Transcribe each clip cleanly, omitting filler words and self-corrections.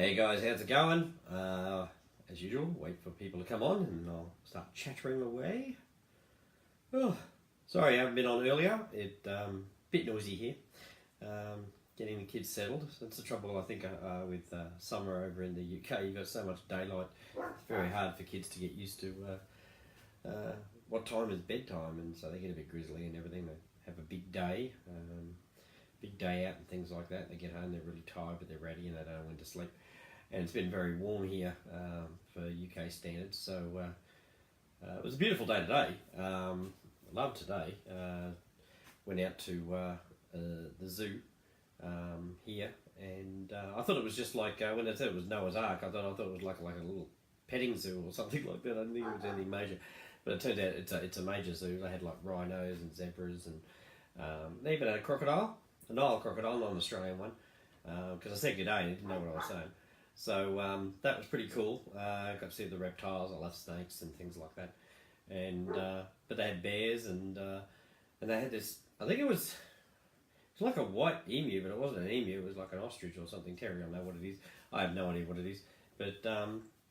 Hey guys, how's it going? As usual, wait for people to come on and I'll start chattering away. Oh, sorry I haven't been on earlier. It's bit noisy here. Getting the kids settled. That's the trouble I think with summer over in the UK. You've got so much daylight. It's very hard for kids to get used to what time is bedtime, and so they get a bit grizzly and everything. They have a big day out and things like that. They get home, they're really tired, but they're ready and they don't know when to sleep. And it's been very warm here for UK standards, so it was a beautiful day today. Loved today. Went out to the zoo here, and I thought it was just like when I said it was Noah's Ark. I thought it was like a little petting zoo or something like that. I didn't think it was anything major, but it turned out it's a major zoo. They had like rhinos and zebras, and they even had a crocodile. A Nile crocodile, not an Australian one, because I said good day and he didn't know what I was saying. So that was pretty cool. I got to see the reptiles. I love snakes and things like that. And but they had bears and they had this. I think it's like a white emu, but it wasn't an emu. It was like an ostrich or something. Terry, I know what it is. I have no idea what it is. But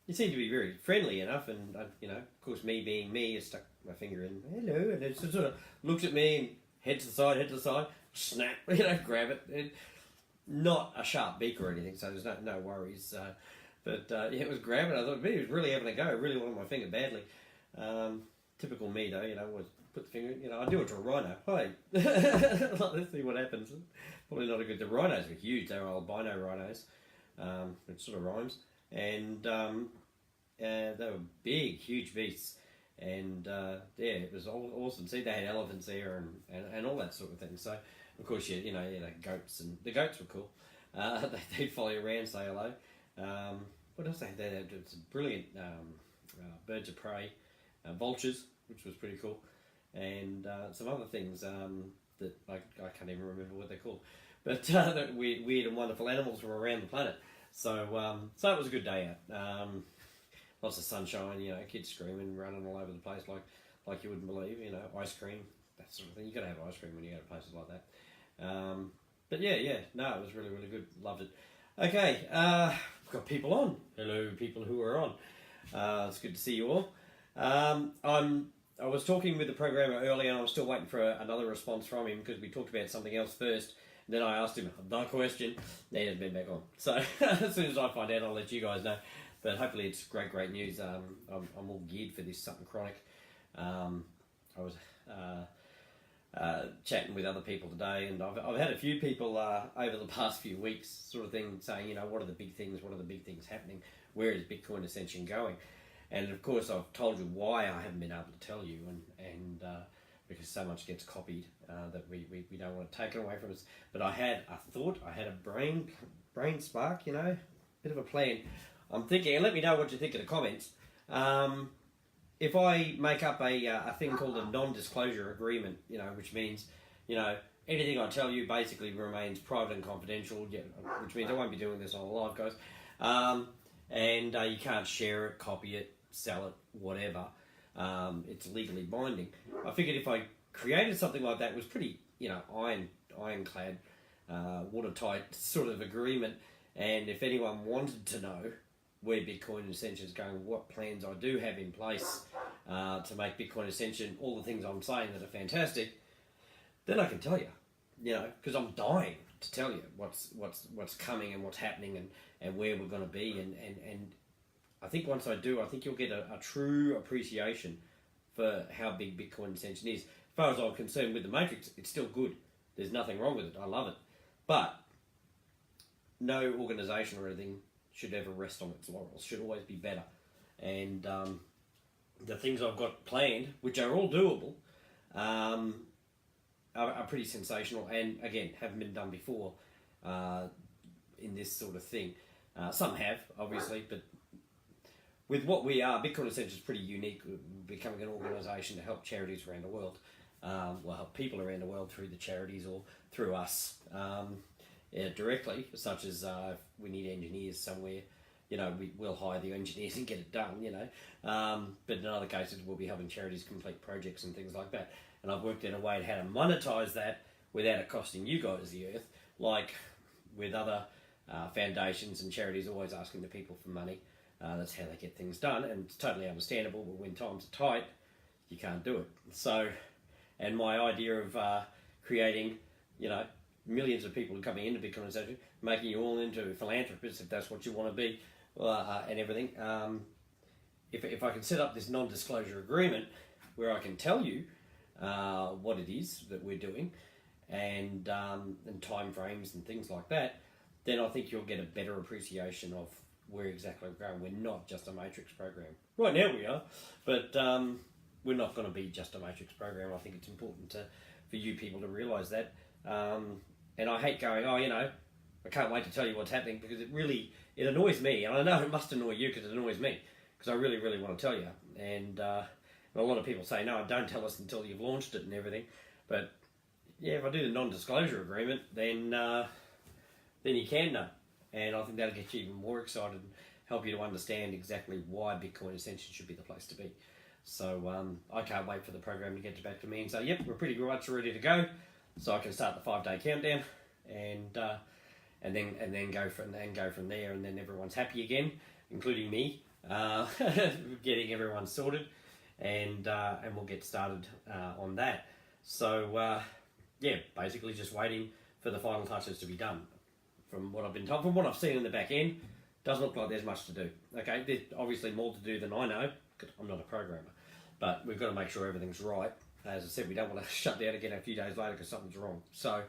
it seemed to be very friendly enough. And of course, me being me, I stuck my finger in. Hello, and it sort of looked at me and head to the side. Snap, grab it. Not a sharp beak or anything, so there's no worries. But yeah, it was grabbing. I thought, he was really having a go. I really wanted my finger badly. Typical me, though, was put the finger. I do it to a rhino. Hey, let's see what happens. Probably not a good. The rhinos were huge. They were albino rhinos. It sort of rhymes, and they were big, huge beasts. And yeah, it was all awesome. See, they had elephants there and all that sort of thing. So, of course, goats, and the goats were cool. They'd follow you around, say hello. What else they had? They had some brilliant birds of prey, vultures, which was pretty cool, and some other things that I can't even remember what they're called. But that weird and wonderful animals from around the planet. So so it was a good day out. Lots of sunshine, kids screaming, running all over the place like you wouldn't believe, ice cream, that sort of thing. You got to have ice cream when you go to places like that. But yeah, no, it was really, really good. Loved it. Okay, we've got people on. Hello, people who are on. It's good to see you all. I was talking with the programmer earlier, and I'm still waiting for another response from him because we talked about something else first. And then I asked him the question. He hasn't been back on. So as soon as I find out, I'll let you guys know. But hopefully it's great news. I'm all geared for this something chronic. I was chatting with other people today, and I've had a few people over the past few weeks sort of thing saying, what are the big things? What are the big things happening? Where is Bitcoin Ascension going? And of course, I've told you why I haven't been able to tell you, and because so much gets copied that we don't want to take it away from us. But I had a thought, I had a brain spark, bit of a plan. I'm thinking, and let me know what you think in the comments. If I make up a thing called a non-disclosure agreement, which means, anything I tell you basically remains private and confidential, which means I won't be doing this on a live, guys. And you can't share it, copy it, sell it, whatever. It's legally binding. I figured if I created something like that, it was pretty, ironclad, watertight sort of agreement, and if anyone wanted to know where Bitcoin Ascension is going, what plans I do have in place to make Bitcoin Ascension, all the things I'm saying that are fantastic, then I can tell you, because I'm dying to tell you what's coming and what's happening and where we're going to be. And I think once I do, I think you'll get a true appreciation for how big Bitcoin Ascension is. As far as I'm concerned with the Matrix, it's still good. There's nothing wrong with it. I love it. But no organisation or anything should ever rest on its laurels, should always be better. And the things I've got planned, which are all doable, are pretty sensational, and again, haven't been done before in this sort of thing. Some have, obviously, but with what we are, Bitcoin Ascension is pretty unique. We're becoming an organisation to help charities around the world, help people around the world through the charities or through us. Directly, such as if we need engineers somewhere, we'll hire the engineers and get it done, but in other cases we'll be helping charities complete projects and things like that. And I've worked out a way how to monetize that without it costing you guys the earth, like with other foundations and charities always asking the people for money. That's how they get things done, and it's totally understandable, but when times are tight, you can't do it. So, and my idea of creating, millions of people coming into Bitcoin Ascension, making you all into philanthropists, if that's what you want to be, and everything. If I can set up this non-disclosure agreement where I can tell you what it is that we're doing, and time frames and things like that, then I think you'll get a better appreciation of where exactly we're going. We're not just a matrix program. Right now we are, but we're not going to be just a matrix program. I think it's important for you people to realise that. And I hate going, I can't wait to tell you what's happening, because it annoys me, and I know it must annoy you because it annoys me, because I really, really want to tell you. And a lot of people say, no, don't tell us until you've launched it and everything. But yeah, if I do the non-disclosure agreement, then you can know. And I think that'll get you even more excited and help you to understand exactly why Bitcoin Ascension should be the place to be. So I can't wait for the program to get back to me and say, yep, we're pretty much ready to go. So I can start the 5-day countdown and then go from there, and then everyone's happy again, including me, getting everyone sorted, and we'll get started on that. So basically just waiting for the final touches to be done. From what I've been told, from what I've seen in the back end, doesn't look like there's much to do. Okay, there's obviously more to do than I know, because I'm not a programmer, but we've got to make sure everything's right. As I said, we don't want to shut down again a few days later because something's wrong. So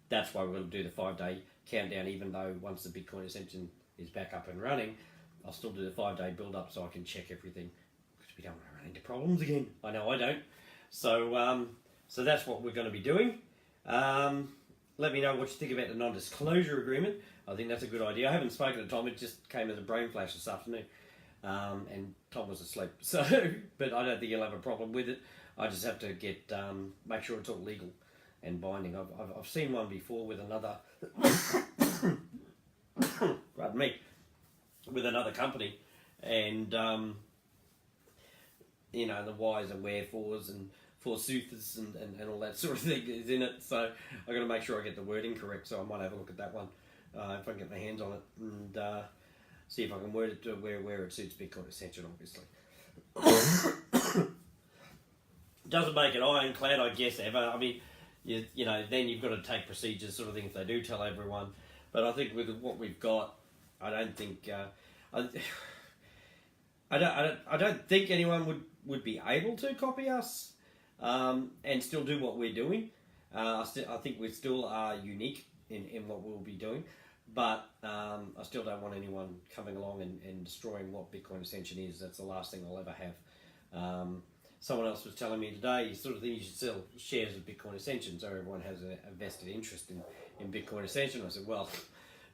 that's why we're going to do the 5-day countdown, even though once the Bitcoin Ascension is back up and running, I'll still do the 5-day build-up so I can check everything, because we don't want to run into problems again. I know I don't. So that's what we're going to be doing. Let me know what you think about the non-disclosure agreement. I think that's a good idea. I haven't spoken to Tom. It just came as a brain flash this afternoon. And Tom was asleep. So, but I don't think he'll have a problem with it. I just have to make sure it's all legal and binding. I've seen one before with another, pardon me, with another company, and the whys and wherefores and forsooths and all that sort of thing is in it. So I've got to make sure I get the wording correct. So I might have a look at that one if I can get my hands on it, and see if I can word it to where it suits Bitcoin Ascension, obviously. Doesn't make it ironclad, I guess, ever. I mean, then you've got to take procedures, sort of thing, if they do tell everyone. But I think with what we've got, I don't think I don't think anyone would be able to copy us and still do what we're doing. I think we still are unique in what we'll be doing. But I still don't want anyone coming along and destroying what Bitcoin Ascension is. That's the last thing I'll ever have. Someone else was telling me today, you sort of think you should sell shares of Bitcoin Ascension so everyone has a vested interest in Bitcoin Ascension. I said, well,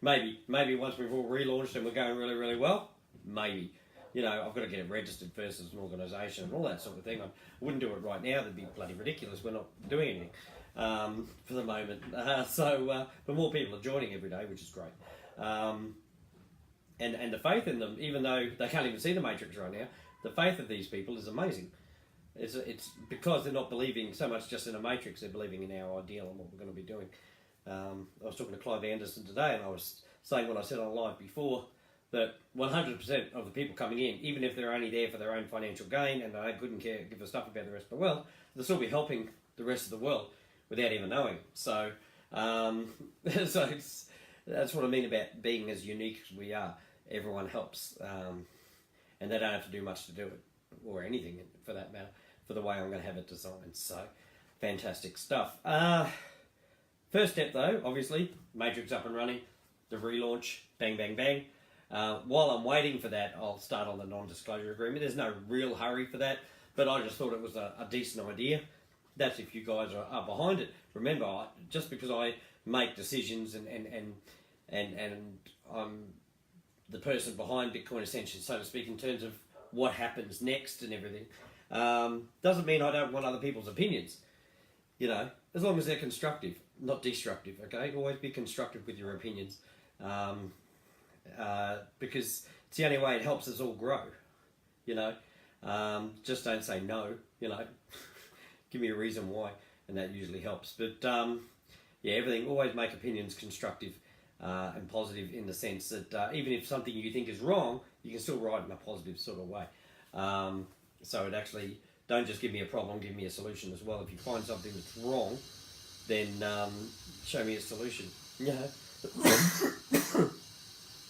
maybe once we've all relaunched and we're going really, really well, maybe. I've got to get it registered first as an organisation and all that sort of thing. I wouldn't do it right now. That'd be bloody ridiculous. We're not doing anything for the moment. But more people are joining every day, which is great. And the faith in them, even though they can't even see the matrix right now, the faith of these people is amazing. It's because they're not believing so much just in a matrix, they're believing in our ideal and what we're going to be doing. I was talking to Clive Anderson today, and I was saying what I said on live before, that 100% of the people coming in, even if they're only there for their own financial gain and they couldn't give a stuff about the rest of the world, they'll still be helping the rest of the world without even knowing it. So, that's what I mean about being as unique as we are. Everyone helps, and they don't have to do much to do it, or anything for that matter, for the way I'm going to have it designed. So, fantastic stuff. First step though, obviously, Matrix up and running, the relaunch, bang, bang, bang. While I'm waiting for that, I'll start on the non-disclosure agreement. There's no real hurry for that, but I just thought it was a decent idea. That's if you guys are behind it. Remember, just because I make decisions and I'm the person behind Bitcoin Ascension, so to speak, in terms of what happens next and everything, doesn't mean I don't want other people's opinions. As long as they're constructive, not destructive, okay? Always be constructive with your opinions. Because it's the only way it helps us all grow, just don't say no, give me a reason why, and that usually helps. But everything, always make opinions constructive, and positive in the sense that even if something you think is wrong, you can still write in a positive sort of way. So it actually, don't just give me a problem, give me a solution as well. If you find something that's wrong, then show me a solution. Yeah.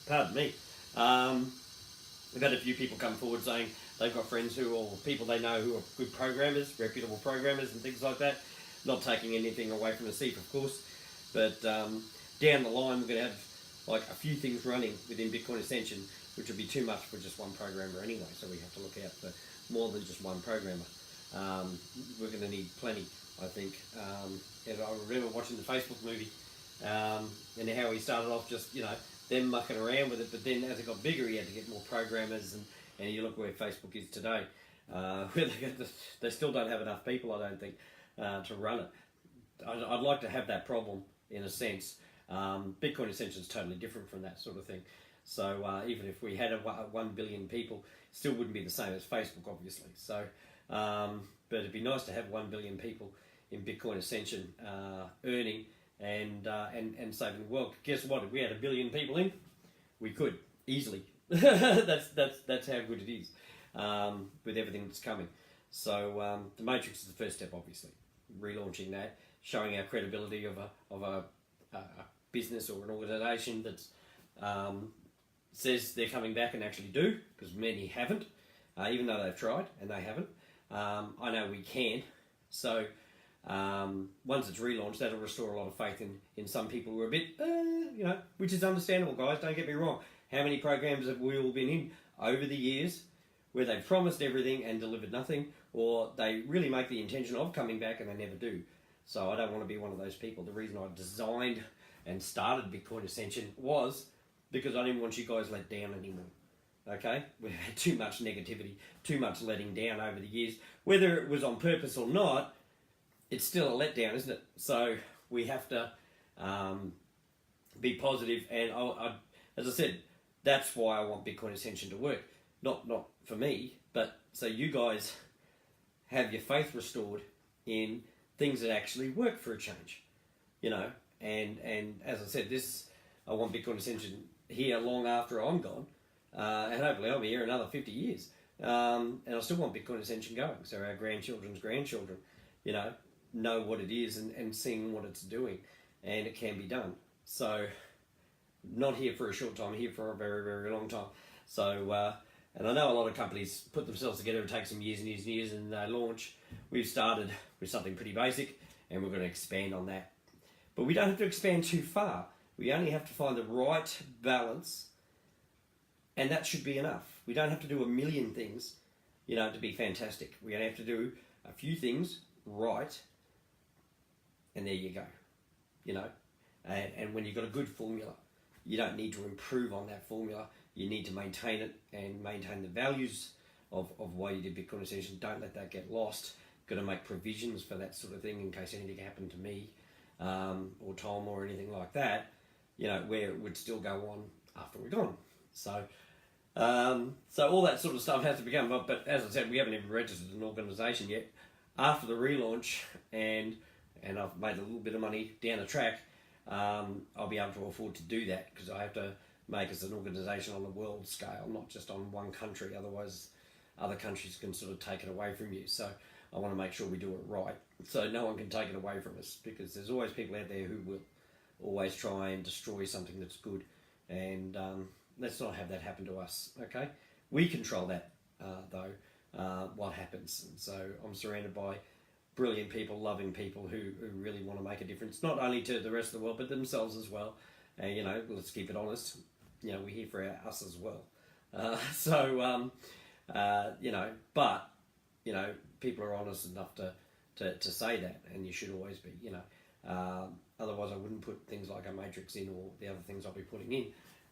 Pardon me. We've had a few people come forward saying they've got friends who, or people they know who are good programmers, reputable programmers and things like that. Not taking anything away from the SEEP, of course, but down the line we're going to have like a few things running within Bitcoin Ascension, which would be too much for just one programmer anyway, so we have to look out for more than just one programmer. We're going to need plenty, I think. And I remember watching the Facebook movie and how he started off just, them mucking around with it, but then as it got bigger he had to get more programmers, and you look where Facebook is today. Where they still don't have enough people, I don't think, to run it. I'd like to have that problem in a sense. Bitcoin Ascension is totally different from that sort of thing. So even if we had 1 billion people, still wouldn't be the same as Facebook, obviously. So, but it'd be nice to have 1 billion people in Bitcoin Ascension earning and saving the world. Guess what? If we had 1 billion people in, we could easily. that's how good it is with everything that's coming. So the Matrix is the first step, obviously. Relaunching that, showing our credibility of a business or an organisation that says they're coming back and actually do, because many haven't, even though they've tried and they haven't. I know we can. So once it's relaunched, that'll restore a lot of faith in some people who are a bit, which is understandable, guys. Don't get me wrong. How many programs have we all been in over the years where they've promised everything and delivered nothing, or they really make the intention of coming back and they never do? So I don't want to be one of those people. The reason I designed and started Bitcoin Ascension was because I didn't want you guys let down anymore. Okay? We've had too much negativity, too much letting down over the years. Whether it was on purpose or not, it's still a letdown, isn't it? So we have to be positive, and as I said, that's why I want Bitcoin Ascension to work. Not for me, but so you guys have your faith restored in things that actually work for a change, and as I said, I want Bitcoin Ascension here long after I'm gone, and hopefully I'll be here another 50 years, and I still want Bitcoin Ascension going, so our grandchildren's grandchildren, know what it is and seeing what it's doing, and it can be done. So not here for a short time, here for a very, very long time. So and I know a lot of companies put themselves together and take some years and years and years, and they launch. We've started with something pretty basic, and we're going to expand on that. But we don't have to expand too far. We only have to find the right balance, and that should be enough. We don't have to do a million things, to be fantastic. We only have to do a few things right, and there you go. And when you've got a good formula, you don't need to improve on that formula. You need to maintain it and maintain the values of why you did Bitcoin Ascension. Don't let that get lost. Got to make provisions for that sort of thing in case anything happened to me or Tom or anything like that, where it would still go on after we're gone. So all that sort of stuff has to become, but as I said, we haven't even registered an organisation yet. After the relaunch, and I've made a little bit of money down the track, I'll be able to afford to do that, because I have to make us an organisation on a world scale, not just on one country. Otherwise, other countries can sort of take it away from you. So I want to make sure we do it right, so no one can take it away from us, because there's always people out there who will always try and destroy something that's good, and let's not have that happen to us. Okay, we control that though, what happens. And so I'm surrounded by brilliant people, loving people who really want to make a difference, not only to the rest of the world but themselves as well. And let's keep it honest, we're here for us as well. But people are honest enough to say that, and you should always be. Otherwise I wouldn't put things like a matrix in, or the other things I'll be putting in.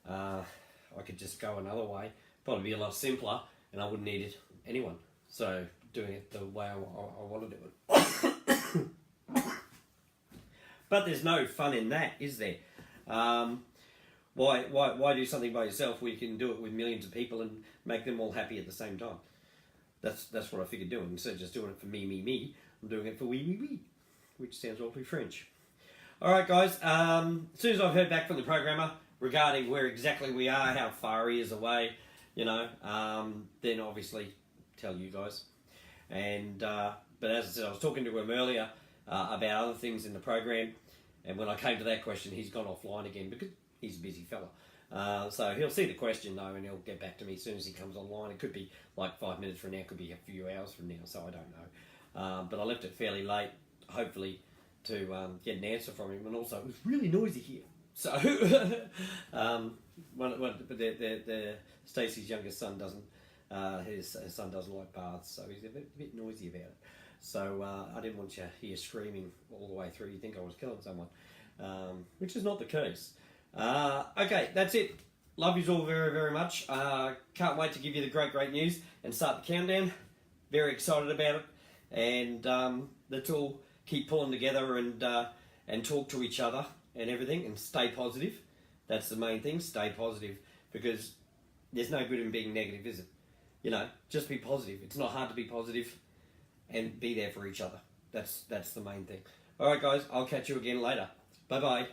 I could just go another way, probably be a lot simpler, and I wouldn't need anyone. So doing it the way I want to do it. But there's no fun in that, is there? Why do something by yourself where you can do it with millions of people and make them all happy at the same time? That's what I figured doing. Instead of just doing it for me, I'm doing it for we, which sounds awfully French. All right, guys. As soon as I've heard back from the programmer regarding where exactly we are, how far he is away, then obviously tell you guys. And but as I said, I was talking to him earlier about other things in the program, and when I came to that question, he's gone offline again because he's a busy fella. So he'll see the question though, and he'll get back to me as soon as he comes online. It could be like 5 minutes from now, it could be a few hours from now, so I don't know. But I left it fairly late, hopefully, to get an answer from him. And also, it was really noisy here. So, Stacey's youngest son doesn't. His son doesn't like baths, so he's a bit noisy about it. So I didn't want you to hear screaming all the way through. You think I was killing someone, which is not the case. Okay, that's it. Love you all very, very much. Can't wait to give you the great news and start the countdown. Very excited about it. And let's all keep pulling together and talk to each other and everything and stay positive. That's the main thing, stay positive, because there's no good in being negative, is it? Just be positive. It's not hard to be positive and be there for each other. That's the main thing. All right, guys, I'll catch you again later. Bye-bye.